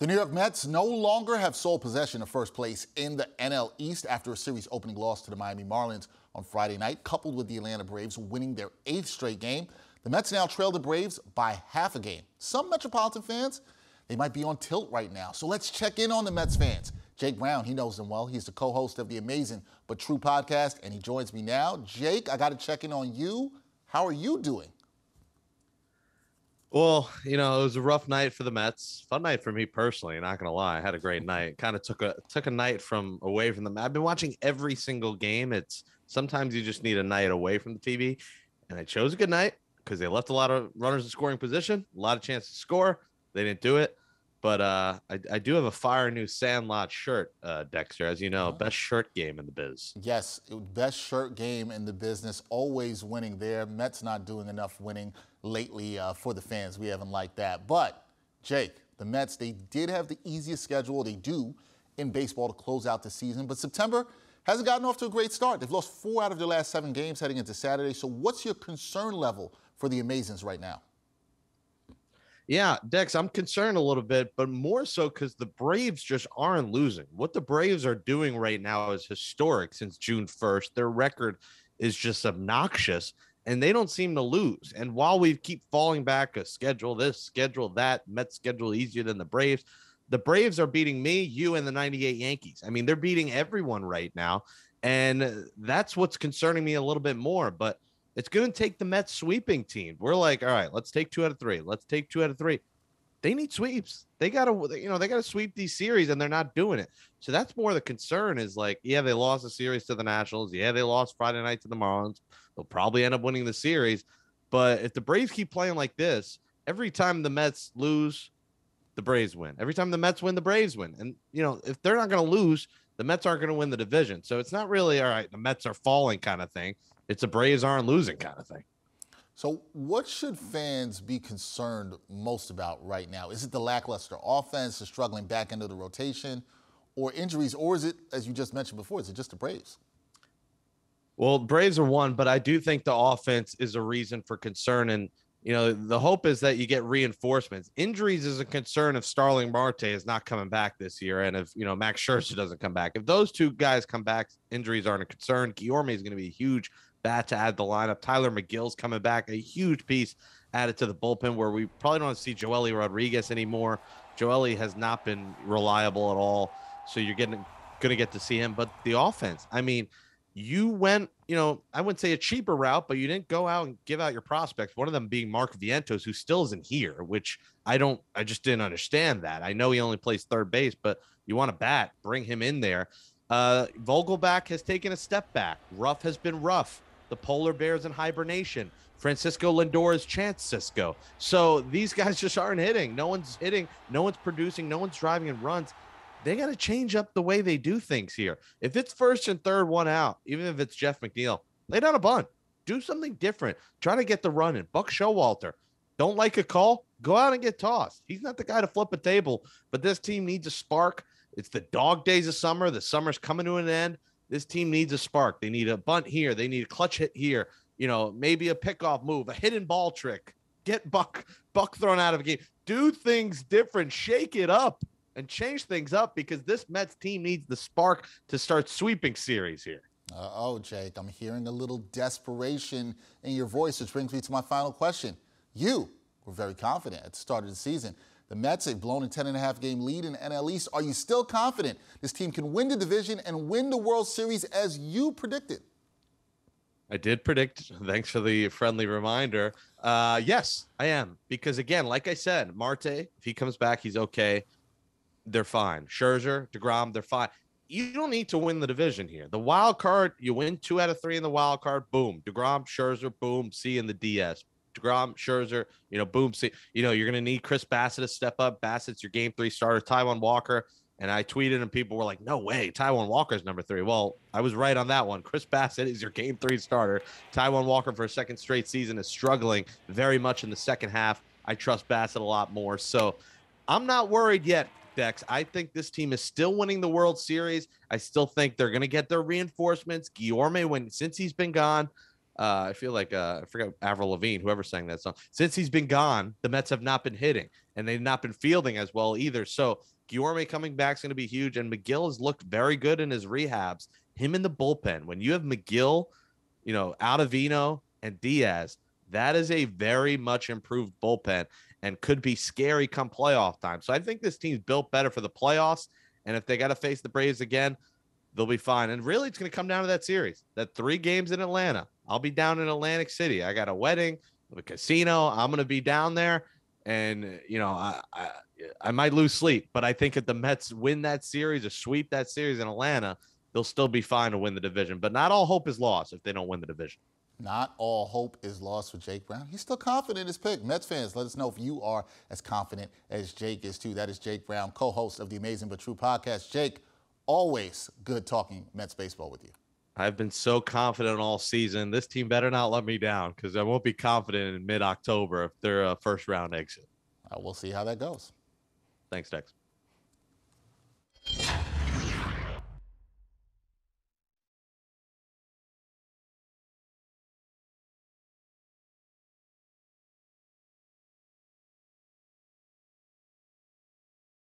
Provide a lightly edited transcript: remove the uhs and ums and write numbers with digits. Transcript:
The New York Mets no longer have sole possession of first place in the NL East after a series opening loss to the Miami Marlins on Friday night, coupled with the Atlanta Braves winning their 8th straight game. The Mets now trail the Braves by half a game. Some Metropolitan fans, they might be on tilt right now. So let's check in on the Mets fans. Jake Brown, he knows them well. He's the co-host of the Amazin But True podcast, and he joins me now. Jake, I got to check in on you. How are you doing? Well, it was a rough night for the Mets. Fun night for me personally, not gonna lie. I had a great night. Kind of took a night away from them. I've been watching every single game. It's sometimes you just need a night away from the TV, and I chose a good night because they left a lot of runners in scoring position, a lot of chances to score. They didn't do it, but I do have a fire new Sandlot shirt, Dexter, as you know, best shirt game in the biz. Yes, best shirt game in the business, always winning there. Mets not doing enough winning lately for the fans. We haven't liked that. But, Jake, the Mets, they did have the easiest schedule they do in baseball to close out the season. But September hasn't gotten off to a great start. They've lost 4 out of their last 7 games heading into Saturday. So what's your concern level for the Amazins right now? Yeah, Dex, I'm concerned a little bit, but more so because the Braves just aren't losing. What the Braves are doing right now is historic since June 1st. Their record is just obnoxious, and they don't seem to lose. And while we keep falling back a schedule this, schedule that, Mets schedule easier than the Braves are beating me, you, and the 98 Yankees. I mean, they're beating everyone right now, and that's what's concerning me a little bit more. But it's going to take the Mets sweeping team. We're like, all right, let's take 2 out of 3. Let's take 2 out of 3. They need sweeps. They got to sweep these series, and they're not doing it. So that's more the concern is like, yeah, they lost a series to the Nationals. Yeah, they lost Friday night to the Marlins. They'll probably end up winning the series. But if the Braves keep playing like this, every time the Mets lose, the Braves win. Every time the Mets win, the Braves win. And, if they're not going to lose, the Mets aren't going to win the division. So it's not really, all right, the Mets are falling kind of thing. It's a Braves aren't losing kind of thing. So what should fans be concerned most about right now? Is it the lackluster offense, the struggling back end of the rotation, or injuries, or is it, as you just mentioned before, is it just the Braves? Well, Braves are one, but I do think the offense is a reason for concern. And, the hope is that you get reinforcements. Injuries is a concern if Starling Marte is not coming back this year. And if, Max Scherzer doesn't come back. If those 2 guys come back, injuries aren't a concern. Guillorme is going to be a huge bat to add the lineup. Tyler McGill's coming back, a huge piece added to the bullpen where we probably don't see Joely Rodriguez anymore. Joely has not been reliable at all. So you're going to get to see him. But the offense, I mean, you went, I wouldn't say a cheaper route, but you didn't go out and give out your prospects. One of them being Mark Vientos, who still isn't here, which I just didn't understand that. I know he only plays third base, but you want to bat, bring him in there. Vogelback has taken a step back. Ruff has been rough. The polar bear's in hibernation. Francisco Lindor is Chance Cisco. So these guys just aren't hitting. No one's hitting. No one's producing. No one's driving in runs. They got to change up the way they do things here. If it's first and third, 1 out, even if it's Jeff McNeil, lay down a bunt. Do something different. Try to get the run in. Buck Showalter. Don't like a call? Go out and get tossed. He's not the guy to flip a table, but this team needs a spark. It's the dog days of summer. The summer's coming to an end. This team needs a spark. They need a bunt here. They need a clutch hit here. Maybe a pickoff move, a hidden ball trick. Get Buck thrown out of a game. Do things different. Shake it up and change things up because this Mets team needs the spark to start sweeping series here. Jake, I'm hearing a little desperation in your voice, which brings me to my final question. You were very confident at the start of the season. The Mets have blown a 10.5-game lead in NL East. Are you still confident this team can win the division and win the World Series as you predicted? I did predict. Thanks for the friendly reminder. Yes, I am. Because, again, like I said, Marte, if he comes back, he's okay. They're fine. Scherzer, DeGrom, they're fine. You don't need to win the division here. The wild card, you win 2 out of 3 in the wild card, boom. DeGrom, Scherzer, boom, C in the DS. DeGrom, Scherzer, boom, C. You're going to need Chris Bassett to step up. Bassett's your game 3 starter. Taijuan Walker, and I tweeted and people were like, no way, Taijuan Walker's number 3. Well, I was right on that one. Chris Bassett is your game 3 starter. Taijuan Walker for a second straight season is struggling very much in the second half. I trust Bassett a lot more. So I'm not worried yet, Dex. I think this team is still winning the World Series. I still think they're going to get their reinforcements. Guillorme, since he's been gone, I feel like I forgot Avril Lavigne, whoever sang that song. Since he's been gone, the Mets have not been hitting. and they've not been fielding as well either. So Guillorme coming back is going to be huge, and McGill has looked very good in his rehabs. Him in the bullpen, when you have McGill, Ottavino and Diaz, that is a very much improved bullpen and could be scary come playoff time. So I think this team's built better for the playoffs, and if they got to face the Braves again, they'll be fine. And really, it's going to come down to that series, that 3 games in Atlanta. I'll be down in Atlantic City. I got a wedding, a casino. I'm going to be down there. And, I might lose sleep, but I think if the Mets win that series or sweep that series in Atlanta, they'll still be fine to win the division. But not all hope is lost if they don't win the division. Not all hope is lost for Jake Brown. He's still confident in his pick. Mets fans, let us know if you are as confident as Jake is too. That is Jake Brown, co-host of the Amazin But True podcast. Jake, always good talking Mets baseball with you. I've been so confident all season. This team better not let me down, because I won't be confident in mid-October if they're a first-round exit. We'll see how that goes. Thanks, Dex.